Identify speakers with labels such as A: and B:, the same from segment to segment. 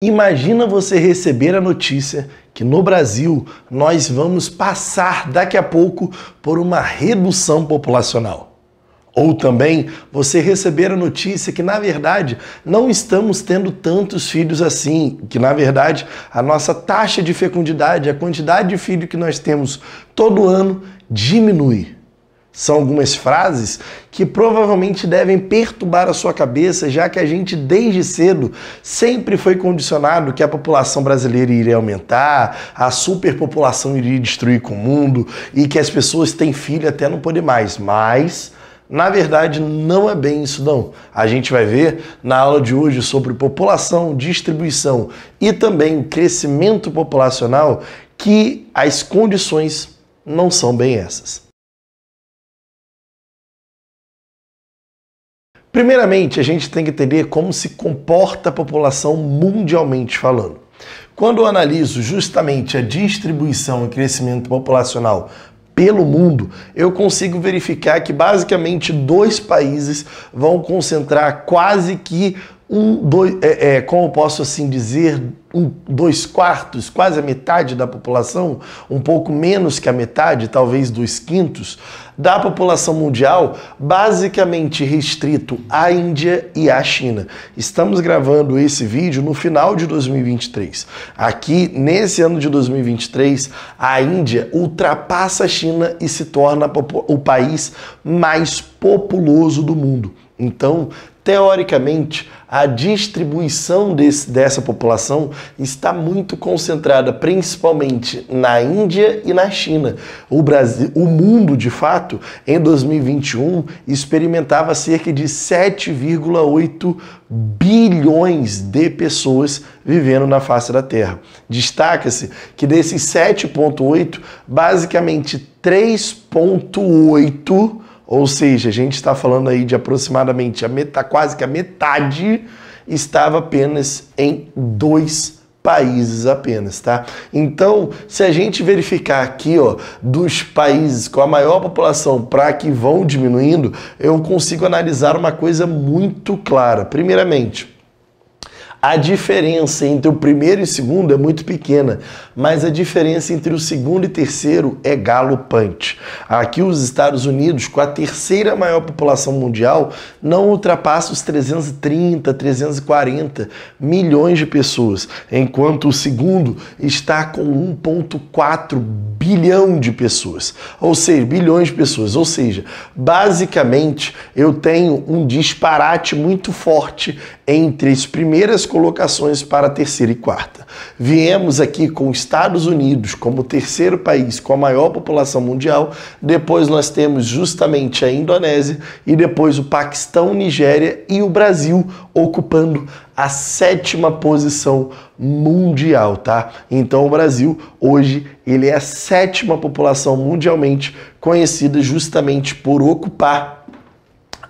A: Imagina você receber a notícia que no Brasil nós vamos passar daqui a pouco por uma redução populacional. Ou também você receber a notícia que, na verdade, não estamos tendo tantos filhos assim, que, na verdade, a nossa taxa de fecundidade, a quantidade de filhos que nós temos todo ano, diminui. São algumas frases que provavelmente devem perturbar a sua cabeça, já que a gente desde cedo sempre foi condicionado que a população brasileira iria aumentar, a superpopulação iria destruir com o mundo e que as pessoas têm filho até não poder mais. Mas, na verdade, não é bem isso não. A gente vai ver na aula de hoje sobre população, distribuição e também o crescimento populacional que as condições não são bem essas. Primeiramente, a gente tem que entender como se comporta a população mundialmente falando. Quando eu analiso justamente a distribuição e crescimento populacional pelo mundo, eu consigo verificar que basicamente dois países vão concentrar quase que como posso assim dizer, 2/4, quase a metade da população, um pouco menos que a metade, talvez 2/5 da população mundial, basicamente restrito à Índia e à China. Estamos gravando esse vídeo no final de 2023. Aqui, nesse ano de 2023, a Índia ultrapassa a China e se torna o país mais populoso do mundo. Então, teoricamente, a distribuição dessa população está muito concentrada principalmente na Índia e na China. O mundo, de fato, em 2021, experimentava cerca de 7,8 bilhões de pessoas vivendo na face da Terra. Destaca-se que desses 7,8, basicamente 3,8, ou seja, a gente está falando aí de aproximadamente quase que a metade, estava apenas em 2 países apenas, tá? Então, se a gente verificar aqui, ó, dos países com a maior população para que vão diminuindo, eu consigo analisar uma coisa muito clara. Primeiramente, a diferença entre o primeiro e o segundo é muito pequena, mas a diferença entre o segundo e terceiro é galopante. Aqui os Estados Unidos, com a terceira maior população mundial, não ultrapassa os 330, 340 milhões de pessoas, enquanto o segundo está com 1,4 bilhão de pessoas, ou seja, bilhões de pessoas. Ou seja, basicamente eu tenho um disparate muito forte entre as primeiras colocações para a terceira e quarta. Viemos aqui com os Estados Unidos como terceiro país com a maior população mundial, depois nós temos justamente a Indonésia e depois o Paquistão, Nigéria e o Brasil ocupando a 7ª posição mundial, tá? Então o Brasil hoje ele é a 7ª população mundialmente conhecida justamente por ocupar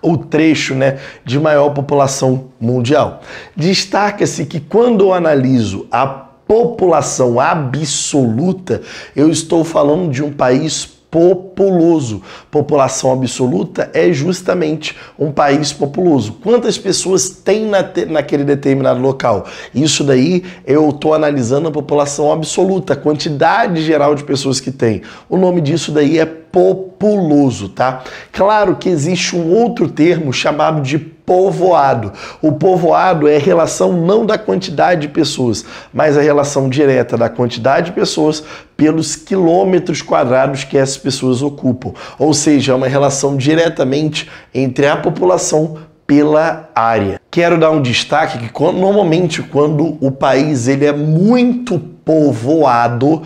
A: o trecho, né, de maior população mundial. Destaca-se que quando eu analiso a população absoluta, eu estou falando de um país populoso. População absoluta é justamente um país populoso. Quantas pessoas tem naquele determinado local? Isso daí eu estou analisando a população absoluta, a quantidade geral de pessoas que tem. O nome disso daí é populoso, tá? Claro que existe um outro termo chamado de povoado. O povoado é a relação não da quantidade de pessoas, mas a relação direta da quantidade de pessoas pelos quilômetros quadrados que essas pessoas ocupam. Ou seja, é uma relação diretamente entre a população pela área. Quero dar um destaque que normalmente quando o país ele é muito povoado,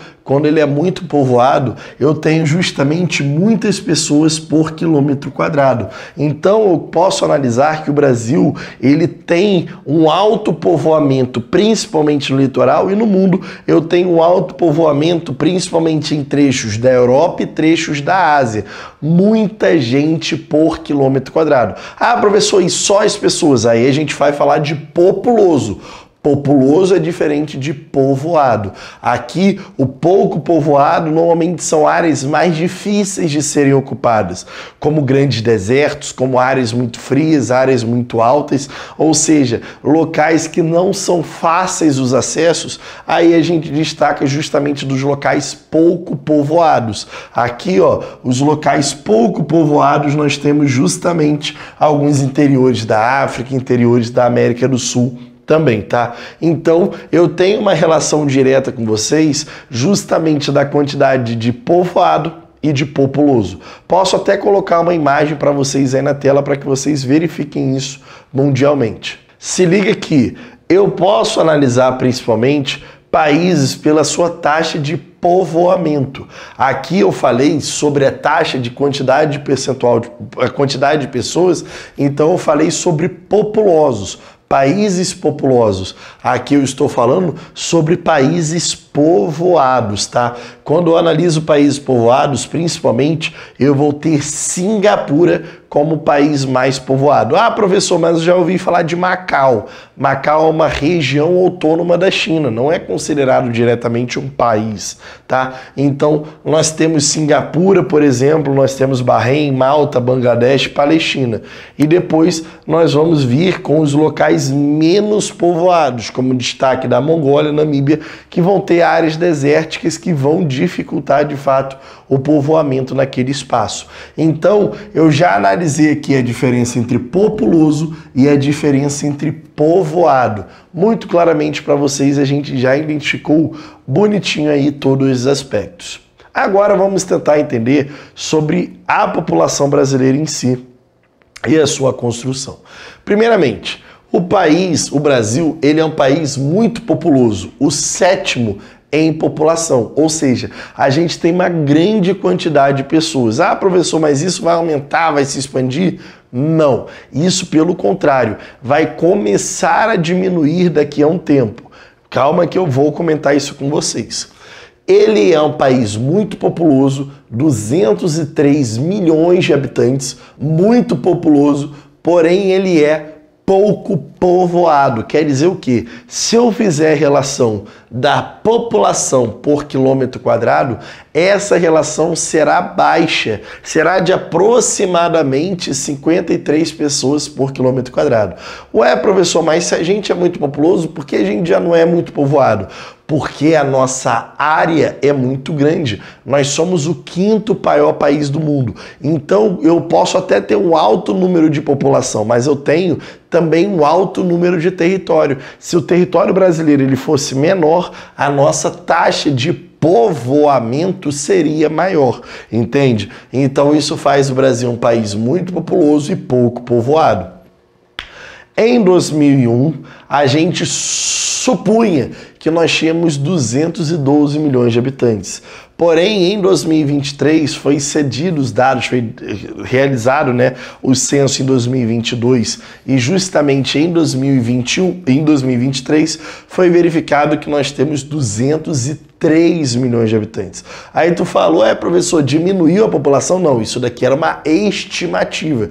A: eu tenho justamente muitas pessoas por quilômetro quadrado. Então eu posso analisar que o Brasil ele tem um alto povoamento, principalmente no litoral, e no mundo eu tenho um alto povoamento, principalmente em trechos da Europa e trechos da Ásia. Muita gente por quilômetro quadrado. Ah, professor, e só as pessoas? Aí a gente vai falar de populoso. Populoso é diferente de povoado. Aqui, o pouco povoado normalmente são áreas mais difíceis de serem ocupadas, como grandes desertos, como áreas muito frias, áreas muito altas, ou seja, locais que não são fáceis os acessos. Aí a gente destaca justamente dos locais pouco povoados. Aqui, ó, os locais pouco povoados, nós temos justamente alguns interiores da África, interiores da América do Sul também, tá? Então, eu tenho uma relação direta com vocês justamente da quantidade de povoado e de populoso. Posso até colocar uma imagem para vocês aí na tela para que vocês verifiquem isso mundialmente. Se liga que eu posso analisar principalmente países pela sua taxa de povoamento. Aqui eu falei sobre a taxa de quantidade percentual, a quantidade de pessoas, então eu falei sobre populosos. Países populosos. Aqui eu estou falando sobre países povoados, tá? Quando eu analiso países povoados, principalmente, eu vou ter Singapura como o país mais povoado. Ah, professor, mas eu já ouvi falar de Macau. Macau é uma região autônoma da China, não é considerado diretamente um país, tá? Então, nós temos Singapura, por exemplo, nós temos Bahrein, Malta, Bangladesh, Palestina. E depois nós vamos vir com os locais menos povoados, como destaque da Mongólia, Namíbia, que vão ter áreas desérticas que vão dificultar, de fato, o povoamento naquele espaço. Então, eu já analisei aqui a diferença entre populoso e a diferença entre povoado. Muito claramente para vocês, a gente já identificou bonitinho aí todos os aspectos. Agora vamos tentar entender sobre a população brasileira em si e a sua construção. Primeiramente, o Brasil, ele é um país muito populoso, o 7º em população, ou seja, a gente tem uma grande quantidade de pessoas. Ah, professor, mas isso vai aumentar, vai se expandir? Não, isso pelo contrário, vai começar a diminuir daqui a um tempo. Calma que eu vou comentar isso com vocês. Ele é um país muito populoso, 203 milhões de habitantes, muito populoso, porém ele é pouco povoado. Quer dizer o quê? Se eu fizer relação da população por quilômetro quadrado, essa relação será baixa, será de aproximadamente 53 pessoas por quilômetro quadrado. Ué, professor, mas se a gente é muito populoso, por que a gente já não é muito povoado? Porque a nossa área é muito grande. Nós somos o 5º maior país do mundo. Então, eu posso até ter um alto número de população, mas eu tenho também um alto número de território. Se o território brasileiro ele fosse menor, a nossa taxa de povoamento seria maior, entende? Então, isso faz o Brasil um país muito populoso e pouco povoado. Em 2001, a gente supunha que nós tínhamos 212 milhões de habitantes. Porém, em 2023, foi cedido os dados, foi realizado, né, o censo em 2022 e justamente em 2023 foi verificado que nós temos 203 milhões de habitantes. Aí tu falou, professor, diminuiu a população? Não, isso daqui era uma estimativa.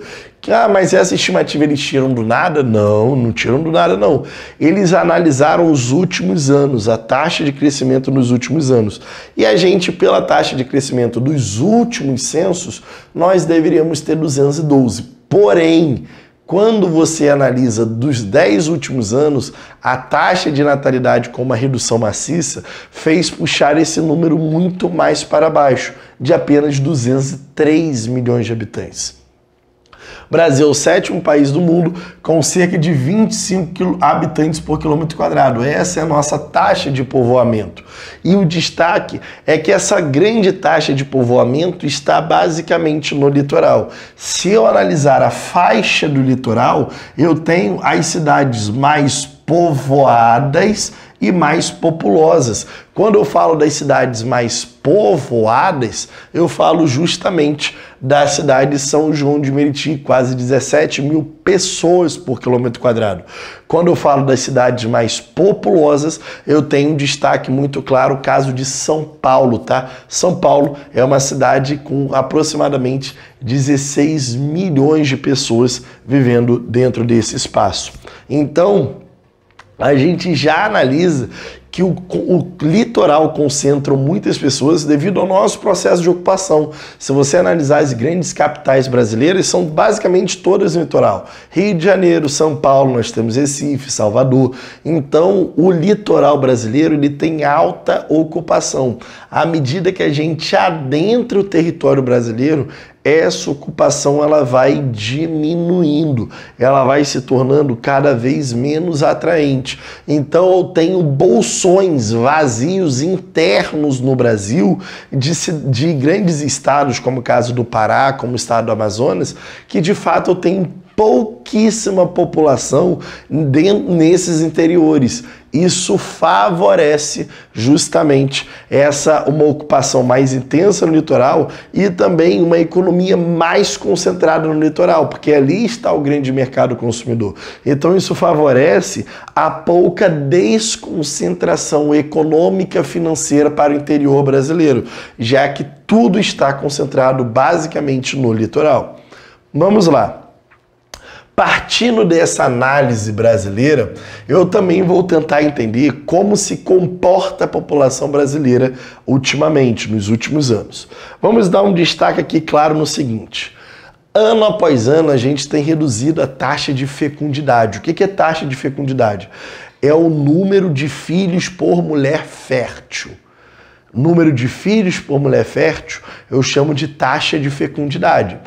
A: Ah, mas essa estimativa eles tiram do nada? Não, não tiram do nada, não. Eles analisaram os últimos anos, a taxa de crescimento nos últimos anos. E a gente, pela taxa de crescimento dos últimos censos, nós deveríamos ter 212. Porém, quando você analisa dos 10 últimos anos, a taxa de natalidade com uma redução maciça fez puxar esse número muito mais para baixo, de apenas 203 milhões de habitantes. Brasil é o 7º país do mundo com cerca de 25 habitantes por quilômetro quadrado. Essa é a nossa taxa de povoamento. E o destaque é que essa grande taxa de povoamento está basicamente no litoral. Se eu analisar a faixa do litoral, eu tenho as cidades mais povoadas e mais populosas. Quando eu falo das cidades mais povoadas, eu falo justamente da cidade de São João de Meriti, quase 17 mil pessoas por quilômetro quadrado. Quando eu falo das cidades mais populosas, eu tenho um destaque muito claro, o caso de São Paulo, tá? São Paulo é uma cidade com aproximadamente 16 milhões de pessoas vivendo dentro desse espaço. Então, a gente já analisa que o litoral concentra muitas pessoas devido ao nosso processo de ocupação. Se você analisar as grandes capitais brasileiras, são basicamente todas no litoral. Rio de Janeiro, São Paulo, nós temos Recife, Salvador. Então, o litoral brasileiro ele tem alta ocupação. À medida que a gente adentra o território brasileiro, essa ocupação ela vai diminuindo, ela vai se tornando cada vez menos atraente. Então eu tenho bolsões vazios internos no Brasil de grandes estados, como o caso do Pará, como o estado do Amazonas, que de fato eu tenho pouquíssima população nesses interiores. Isso favorece justamente uma ocupação mais intensa no litoral e também uma economia mais concentrada no litoral, porque ali está o grande mercado consumidor. Então isso favorece a pouca desconcentração econômica financeira para o interior brasileiro, já que tudo está concentrado basicamente no litoral. Vamos lá. Partindo dessa análise brasileira, eu também vou tentar entender como se comporta a população brasileira ultimamente, nos últimos anos. Vamos dar um destaque aqui claro no seguinte. Ano após ano, a gente tem reduzido a taxa de fecundidade. O que é taxa de fecundidade? É o número de filhos por mulher fértil. Número de filhos por mulher fértil eu chamo de taxa de fecundidade.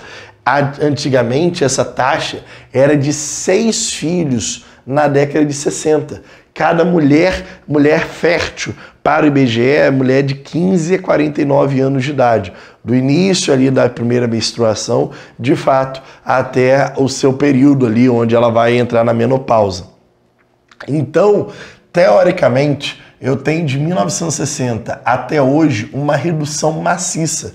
A: Antigamente, essa taxa era de 6 filhos na década de 60. Cada mulher fértil para o IBGE é mulher de 15 a 49 anos de idade. Do início ali da primeira menstruação, de fato, até o seu período ali onde ela vai entrar na menopausa. Então, teoricamente, eu tenho de 1960 até hoje uma redução maciça.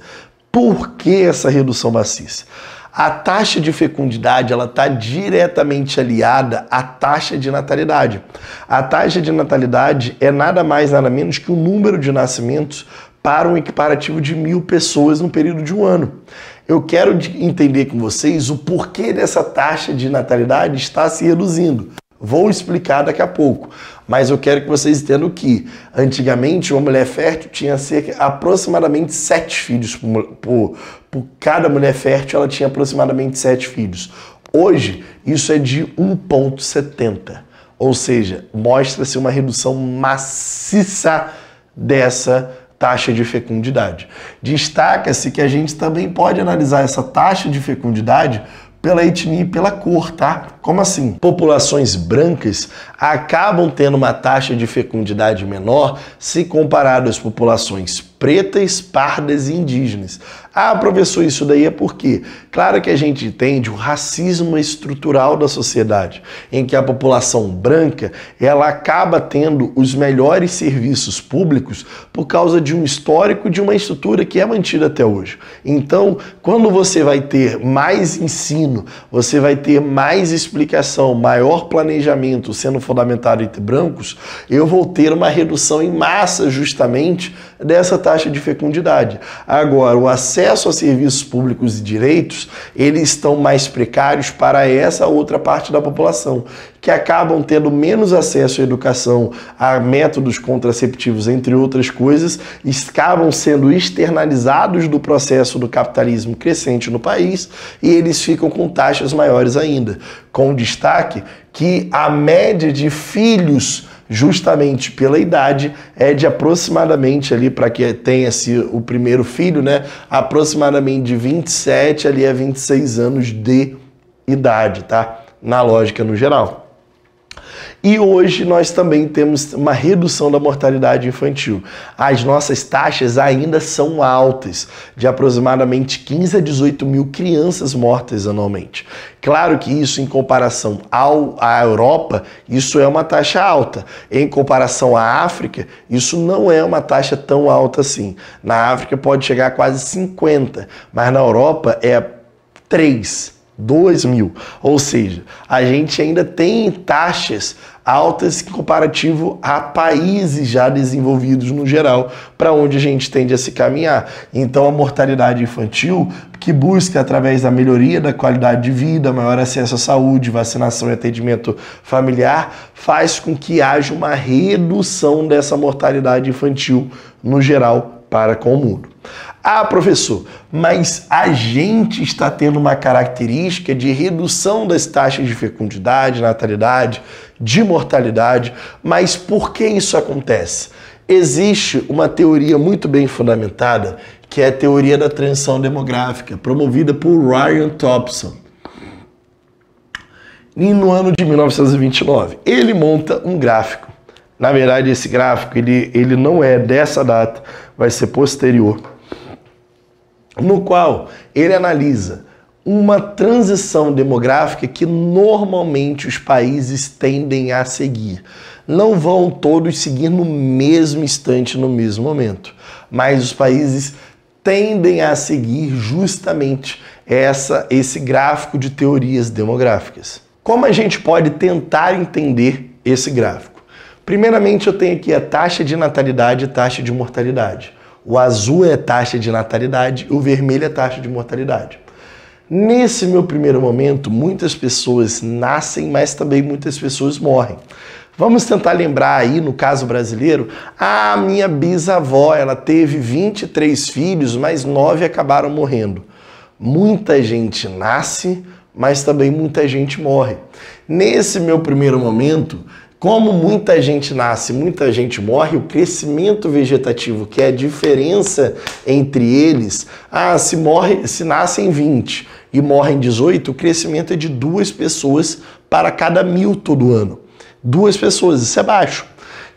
A: Por que essa redução maciça? A taxa de fecundidade ela está diretamente aliada à taxa de natalidade. A taxa de natalidade é nada mais, nada menos que o número de nascimentos para um equiparativo de 1.000 pessoas no período de um ano. Eu quero entender com vocês o porquê dessa taxa de natalidade está se reduzindo. Vou explicar daqui a pouco, mas eu quero que vocês entendam que antigamente uma mulher fértil tinha aproximadamente 7 filhos por cada mulher fértil, ela tinha aproximadamente 7 filhos. Hoje isso é de 1,70, ou seja, mostra-se uma redução maciça dessa taxa de fecundidade. Destaca-se que a gente também pode analisar essa taxa de fecundidade pela etnia e pela cor, tá? Como assim? Populações brancas acabam tendo uma taxa de fecundidade menor se comparado às populações pretas, pardas e indígenas. Ah, professor, isso daí é por quê? Claro que a gente entende o racismo estrutural da sociedade, em que a população branca ela acaba tendo os melhores serviços públicos por causa de um histórico, de uma estrutura que é mantida até hoje. Então, quando você vai ter mais ensino, você vai ter mais explicação, maior planejamento sendo fundamentado entre brancos, eu vou ter uma redução em massa justamente dessa taxa de fecundidade. Agora, o acesso a serviços públicos e direitos, eles estão mais precários para essa outra parte da população, que acabam tendo menos acesso à educação, a métodos contraceptivos, entre outras coisas, acabam sendo externalizados do processo do capitalismo crescente no país e eles ficam com taxas maiores ainda, com destaque que a média de filhos justamente pela idade, é de aproximadamente ali, para que tenha-se o primeiro filho, né, aproximadamente de 27 ali a 26 anos de idade, tá? Na lógica no geral. E hoje nós também temos uma redução da mortalidade infantil. As nossas taxas ainda são altas, de aproximadamente 15 a 18 mil crianças mortas anualmente. Claro que isso, em comparação à Europa, isso é uma taxa alta. Em comparação à África, isso não é uma taxa tão alta assim. Na África pode chegar a quase 50, mas na Europa é 2 mil. Ou seja, a gente ainda tem taxas altas em comparativo a países já desenvolvidos no geral, para onde a gente tende a se caminhar. Então a mortalidade infantil, que busca através da melhoria da qualidade de vida, maior acesso à saúde, vacinação e atendimento familiar, faz com que haja uma redução dessa mortalidade infantil no geral para com o mundo. Ah, professor, mas a gente está tendo uma característica de redução das taxas de fecundidade, natalidade, de mortalidade, mas por que isso acontece? Existe uma teoria muito bem fundamentada, que é a teoria da transição demográfica, promovida por Ryan Thompson. E no ano de 1929, ele monta um gráfico. Na verdade, esse gráfico ele não é dessa data, vai ser posterior, no qual ele analisa uma transição demográfica que normalmente os países tendem a seguir. Não vão todos seguir no mesmo instante, no mesmo momento, mas os países tendem a seguir justamente esse gráfico de teorias demográficas. Como a gente pode tentar entender esse gráfico? Primeiramente, eu tenho aqui a taxa de natalidade e taxa de mortalidade. O azul é a taxa de natalidade e o vermelho é a taxa de mortalidade. Nesse meu primeiro momento, muitas pessoas nascem, mas também muitas pessoas morrem. Vamos tentar lembrar aí, no caso brasileiro, a minha bisavó, ela teve 23 filhos, mas 9 acabaram morrendo. Muita gente nasce, mas também muita gente morre. Nesse meu primeiro momento, como muita gente nasce, muita gente morre, o crescimento vegetativo, que é a diferença entre eles, se nascem 20 e morrem 18, o crescimento é de 2 pessoas para cada 1000 todo ano. 2 pessoas, isso é baixo.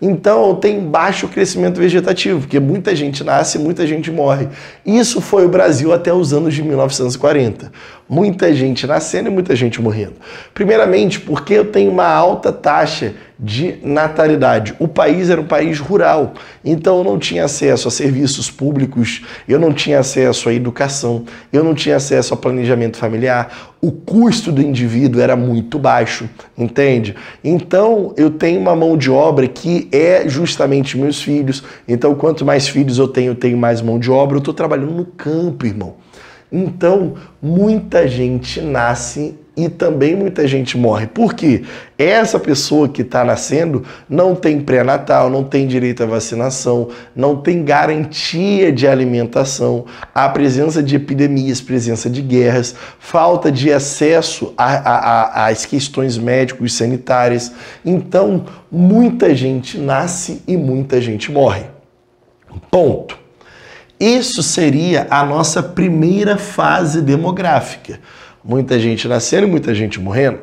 A: Então tem baixo crescimento vegetativo, porque muita gente nasce, muita gente morre. Isso foi o Brasil até os anos de 1940. Muita gente nascendo e muita gente morrendo. Primeiramente, porque eu tenho uma alta taxa de natalidade. O país era um país rural, então eu não tinha acesso a serviços públicos, eu não tinha acesso à educação, eu não tinha acesso ao planejamento familiar, o custo do indivíduo era muito baixo, entende? Então eu tenho uma mão de obra que é justamente meus filhos, então quanto mais filhos eu tenho mais mão de obra, eu estou trabalhando no campo, irmão. Então, muita gente nasce e também muita gente morre. Por quê? Essa pessoa que está nascendo não tem pré-natal, não tem direito à vacinação, não tem garantia de alimentação, há presença de epidemias, presença de guerras, falta de acesso às questões médicos e sanitárias. Então, muita gente nasce e muita gente morre. Ponto. Isso seria a nossa primeira fase demográfica. Muita gente nascendo e muita gente morrendo.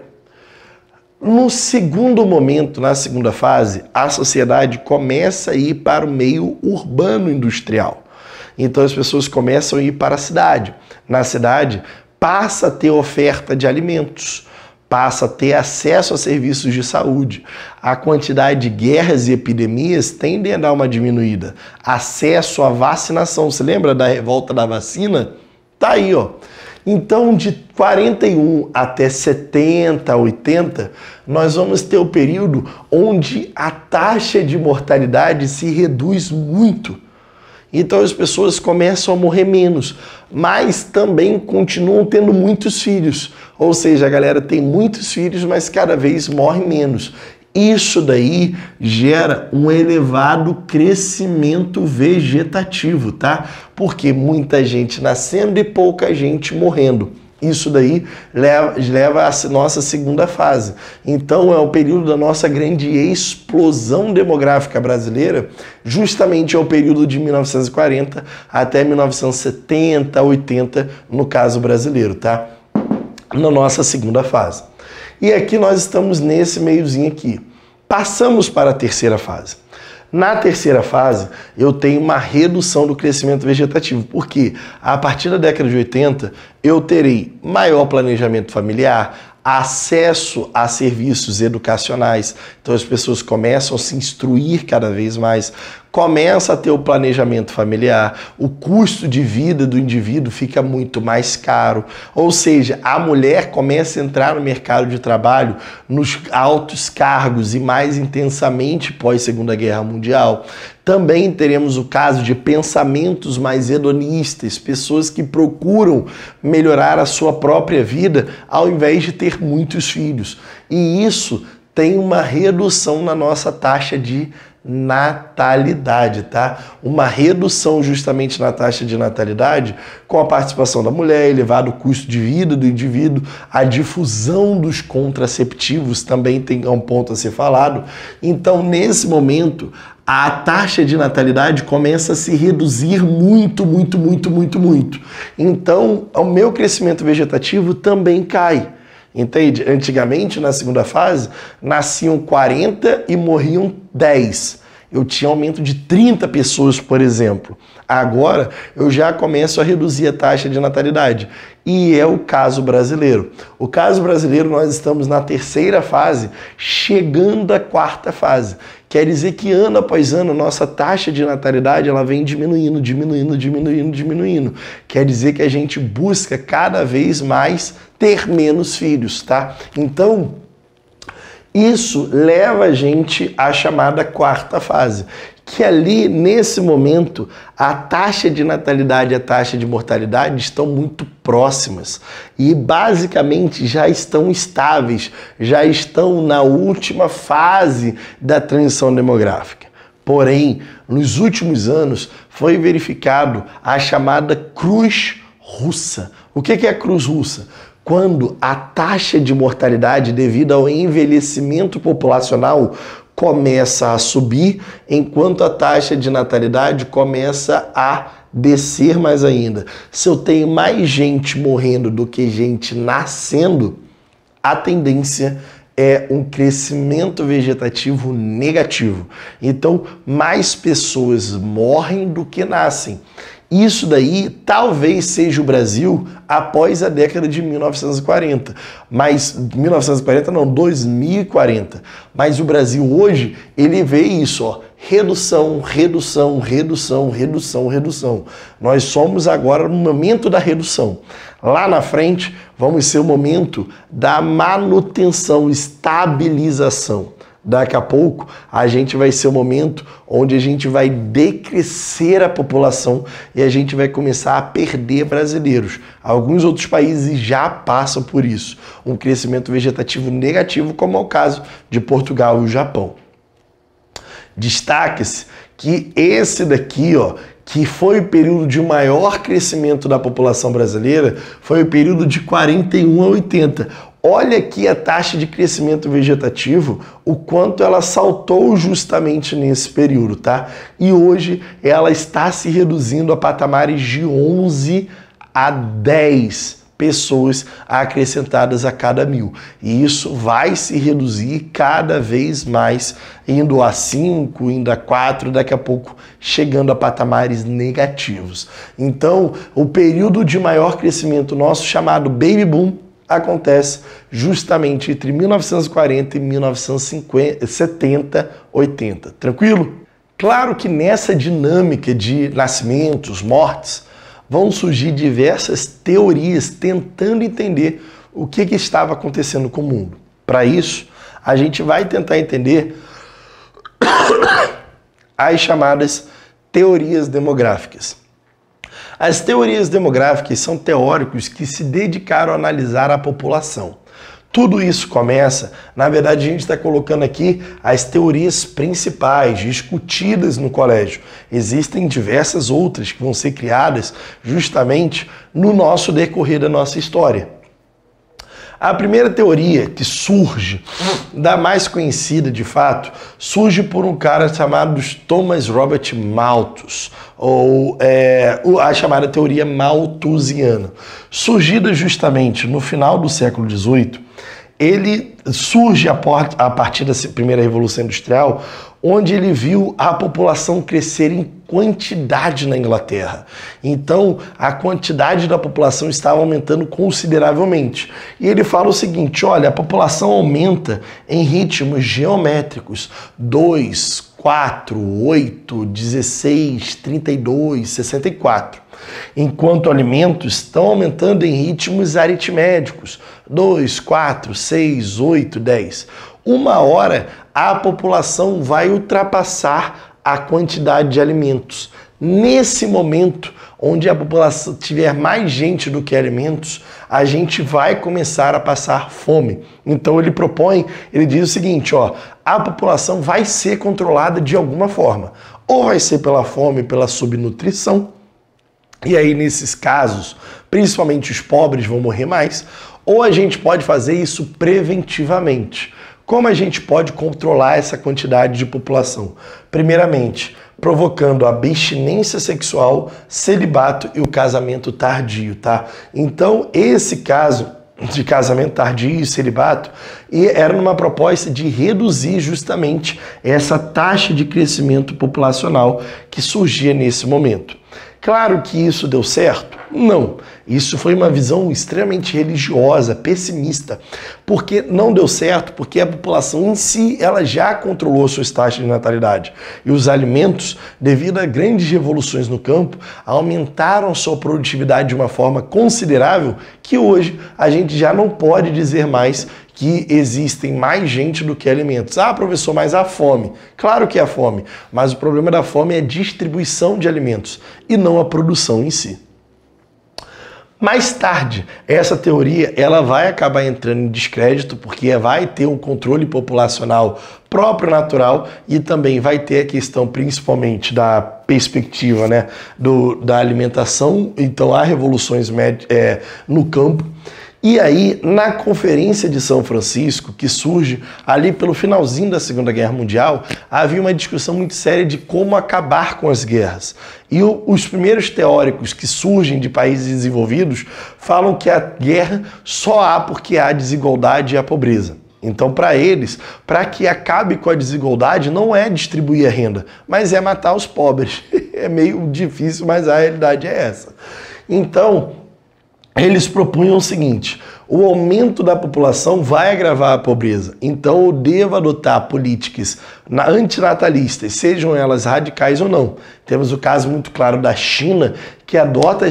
A: No segundo momento, na segunda fase, a sociedade começa a ir para o meio urbano industrial. Então as pessoas começam a ir para a cidade. Na cidade, passa a ter oferta de alimentos, passa a ter acesso a serviços de saúde. A quantidade de guerras e epidemias tendem a dar uma diminuída. Acesso à vacinação. Você lembra da revolta da vacina? Tá aí, ó. Então, de 41 até 70, 80, nós vamos ter o período onde a taxa de mortalidade se reduz muito. Então as pessoas começam a morrer menos, mas também continuam tendo muitos filhos. Ou seja, a galera tem muitos filhos, mas cada vez morre menos. Isso daí gera um elevado crescimento vegetativo, tá? Porque muita gente nascendo e pouca gente morrendo. Isso daí leva à nossa segunda fase. Então é o período da nossa grande explosão demográfica brasileira, justamente é o período de 1940 até 1970, 80, no caso brasileiro, tá? Na nossa segunda fase. E aqui nós estamos nesse meiozinho aqui. Passamos para a terceira fase. Na terceira fase, eu tenho uma redução do crescimento vegetativo, porque a partir da década de 80, eu terei maior planejamento familiar, acesso a serviços educacionais, então as pessoas começam a se instruir cada vez mais, começa a ter o planejamento familiar, o custo de vida do indivíduo fica muito mais caro, ou seja, a mulher começa a entrar no mercado de trabalho nos altos cargos e mais intensamente pós Segunda Guerra Mundial. Também teremos o caso de pensamentos mais hedonistas, pessoas que procuram melhorar a sua própria vida ao invés de ter muitos filhos. E isso tem uma redução na nossa taxa de natalidade, tá? Uma redução justamente na taxa de natalidade com a participação da mulher, elevado custo de vida do indivíduo, a difusão dos contraceptivos também tem um ponto a ser falado. Então, nesse momento, a taxa de natalidade começa a se reduzir muito. Então, o meu crescimento vegetativo também cai. Entende? Antigamente, na segunda fase, nasciam 40 e morriam 10. Eu tinha aumento de 30 pessoas, por exemplo. Agora, eu já começo a reduzir a taxa de natalidade. E é o caso brasileiro. O caso brasileiro, nós estamos na terceira fase, chegando à quarta fase. Quer dizer que ano após ano, nossa taxa de natalidade ela vem diminuindo. Quer dizer que a gente busca cada vez mais ter menos filhos, tá? Então, isso leva a gente à chamada quarta fase, que ali, nesse momento, a taxa de natalidade e a taxa de mortalidade estão muito próximas e basicamente já estão estáveis, já estão na última fase da transição demográfica. Porém, nos últimos anos foi verificado a chamada cruz russa. O que é a cruz russa? Quando a taxa de mortalidade devido ao envelhecimento populacional começa a subir, enquanto a taxa de natalidade começa a descer mais ainda. Se eu tenho mais gente morrendo do que gente nascendo, a tendência é um crescimento vegetativo negativo. Então, mais pessoas morrem do que nascem. Isso daí talvez seja o Brasil após a década de 1940. Mas 1940 não, 2040. Mas o Brasil hoje, ele vê isso, ó, redução. Nós somos agora no momento da redução. Lá na frente, vamos ser o momento da manutenção, estabilização. Daqui a pouco, a gente vai ser o momento onde a gente vai decrescer a população e a gente vai começar a perder brasileiros. Alguns outros países já passam por isso. Um crescimento vegetativo negativo, como é o caso de Portugal e o Japão. Destaque-se que esse daqui, ó, que foi o período de maior crescimento da população brasileira, foi o período de 41 a 80. Olha aqui a taxa de crescimento vegetativo, o quanto ela saltou justamente nesse período, tá? E hoje ela está se reduzindo a patamares de 11 a 10 pessoas acrescentadas a cada 1000. E isso vai se reduzir cada vez mais, indo a 5, indo a 4, daqui a pouco chegando a patamares negativos. Então, o período de maior crescimento nosso, chamado Baby Boom, acontece justamente entre 1940 e 1970, 80. Tranquilo? Claro que nessa dinâmica de nascimentos, mortes, vão surgir diversas teorias tentando entender o que estava acontecendo com o mundo. Para isso, a gente vai tentar entender as chamadas teorias demográficas. As teorias demográficas são teóricos que se dedicaram a analisar a população. Tudo isso começa, na verdade a gente está colocando aqui as teorias principais, discutidas no colégio. Existem diversas outras que vão ser criadas justamente no nosso decorrer da nossa história. A primeira teoria que surge, da mais conhecida de fato, surge por um cara chamado Thomas Robert Malthus, ou a chamada teoria malthusiana. Surgida justamente no final do século XVIII, ele surge a partir da primeira Revolução Industrial, onde ele viu a população crescer em quantidade na Inglaterra. Então, a quantidade da população estava aumentando consideravelmente. E ele fala o seguinte, olha, a população aumenta em ritmos geométricos, 2, 4, 8, 16, 32, 64. Enquanto alimentos estão aumentando em ritmos aritméticos, 2, 4, 6, 8, 10. Uma hora a população vai ultrapassar a quantidade de alimentos. Nesse momento, onde a população tiver mais gente do que alimentos, a gente vai começar a passar fome. Então ele diz o seguinte, ó, a população vai ser controlada de alguma forma. Ou vai ser pela fome, pela subnutrição, e aí nesses casos, principalmente os pobres vão morrer mais, ou a gente pode fazer isso preventivamente. Como a gente pode controlar essa quantidade de população? Primeiramente, provocando a abstinência sexual, celibato e o casamento tardio, tá? Então, esse caso de casamento tardio e celibato era numa proposta de reduzir justamente essa taxa de crescimento populacional que surgia nesse momento. Claro que isso deu certo? Não. Isso foi uma visão extremamente religiosa, pessimista, porque não deu certo, porque a população em si ela já controlou suas taxas de natalidade. E os alimentos, devido a grandes revoluções no campo, aumentaram sua produtividade de uma forma considerável que hoje a gente já não pode dizer mais que existem mais gente do que alimentos. Ah, professor, mas a fome. Claro que é a fome, mas o problema da fome é a distribuição de alimentos e não a produção em si. Mais tarde, essa teoria ela vai acabar entrando em descrédito porque vai ter um controle populacional próprio natural e também vai ter a questão principalmente da perspectiva, né, da alimentação. Então há revoluções no campo. E aí, na Conferência de São Francisco, que surge ali pelo finalzinho da Segunda Guerra Mundial, havia uma discussão muito séria de como acabar com as guerras. E os primeiros teóricos que surgem de países desenvolvidos falam que a guerra só há porque há desigualdade e a pobreza. Então, para eles, para que acabe com a desigualdade, não é distribuir a renda, mas é matar os pobres. É meio difícil, mas a realidade é essa. Então, eles propunham o seguinte: o aumento da população vai agravar a pobreza, então eu devo adotar políticas antinatalistas, sejam elas radicais ou não. Temos o caso muito claro da China, que adota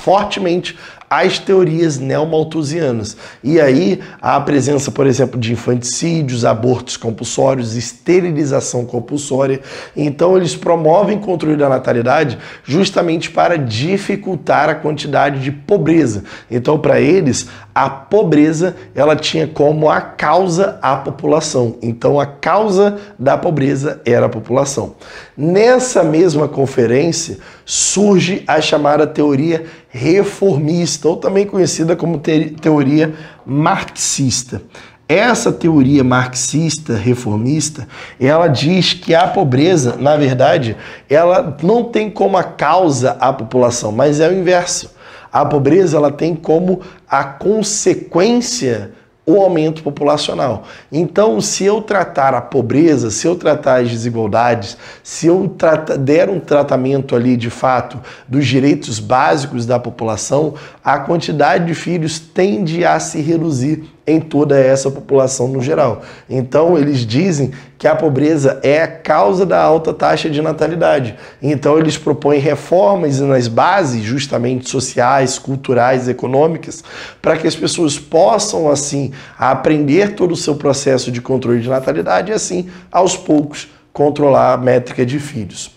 A: fortemente as teorias neomalthusianas. E aí a presença, por exemplo, de infanticídios, abortos compulsórios, esterilização compulsória. Então eles promovem controle da natalidade justamente para dificultar a quantidade de pobreza. Então para eles a pobreza ela tinha como a causa a população. Então a causa da pobreza era a população. Nessa mesma conferência surge a chamada teoria reformista, ou também conhecida como teoria marxista. Essa teoria marxista, reformista, ela diz que a pobreza, na verdade, ela não tem como a causa a população, mas é o inverso. A pobreza ela tem como a consequência o aumento populacional. Então, se eu tratar a pobreza, se eu tratar as desigualdades, se eu der um tratamento ali de fato dos direitos básicos da população, a quantidade de filhos tende a se reduzir em toda essa população no geral. Então, eles dizem que a pobreza é a causa da alta taxa de natalidade. Então, eles propõem reformas nas bases justamente sociais, culturais, econômicas, para que as pessoas possam, assim, aprender todo o seu processo de controle de natalidade e, assim, aos poucos, controlar a métrica de filhos.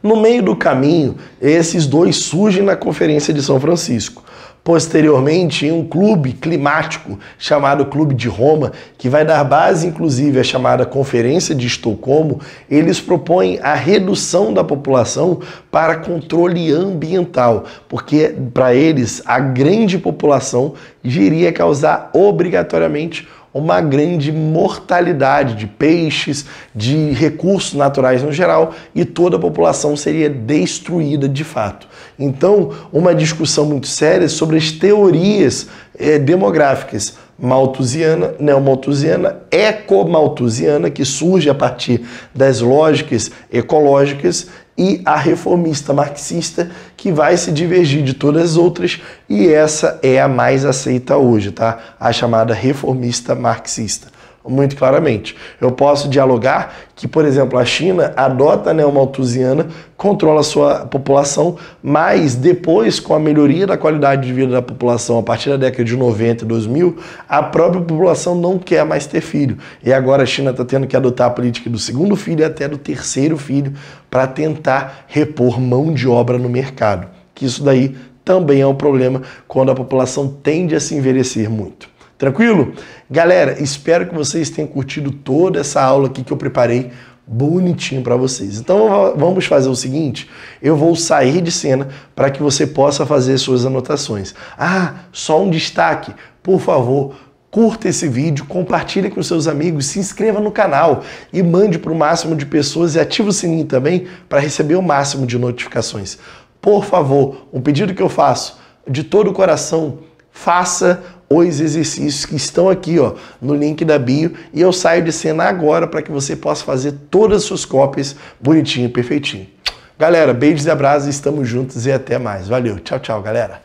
A: No meio do caminho, esses dois surgem na Conferência de São Francisco. Posteriormente, em um clube climático chamado Clube de Roma, que vai dar base, inclusive, à chamada Conferência de Estocolmo, eles propõem a redução da população para controle ambiental, porque, para eles, a grande população iria causar obrigatoriamente uma grande mortalidade de peixes, de recursos naturais no geral, e toda a população seria destruída de fato. Então, uma discussão muito séria sobre as teorias demográficas malthusiana, neomalthusiana, ecomalthusiana, que surge a partir das lógicas ecológicas, e a reformista marxista, que vai se divergir de todas as outras, e essa é a mais aceita hoje, tá? A chamada reformista marxista. muito claramente. Eu posso dialogar que, por exemplo, a China adota a neomalthusiana, controla a sua população, mas depois, com a melhoria da qualidade de vida da população, a partir da década de 90 e 2000, a própria população não quer mais ter filho. E agora a China está tendo que adotar a política do segundo filho e até do terceiro filho para tentar repor mão de obra no mercado. Que isso daí também é um problema quando a população tende a se envelhecer muito. Tranquilo? Galera, espero que vocês tenham curtido toda essa aula aqui que eu preparei bonitinho para vocês. Então vamos fazer o seguinte, eu vou sair de cena para que você possa fazer suas anotações. Ah, só um destaque, por favor, curta esse vídeo, compartilhe com seus amigos, se inscreva no canal e mande para o máximo de pessoas e ative o sininho também para receber o máximo de notificações. Por favor, um pedido que eu faço de todo o coração, faça os exercícios que estão aqui ó, no link da bio e eu saio de cena agora para que você possa fazer todas as suas cópias bonitinho, perfeitinho. Galera, beijos e abraços, estamos juntos e até mais. Valeu, tchau, tchau, galera.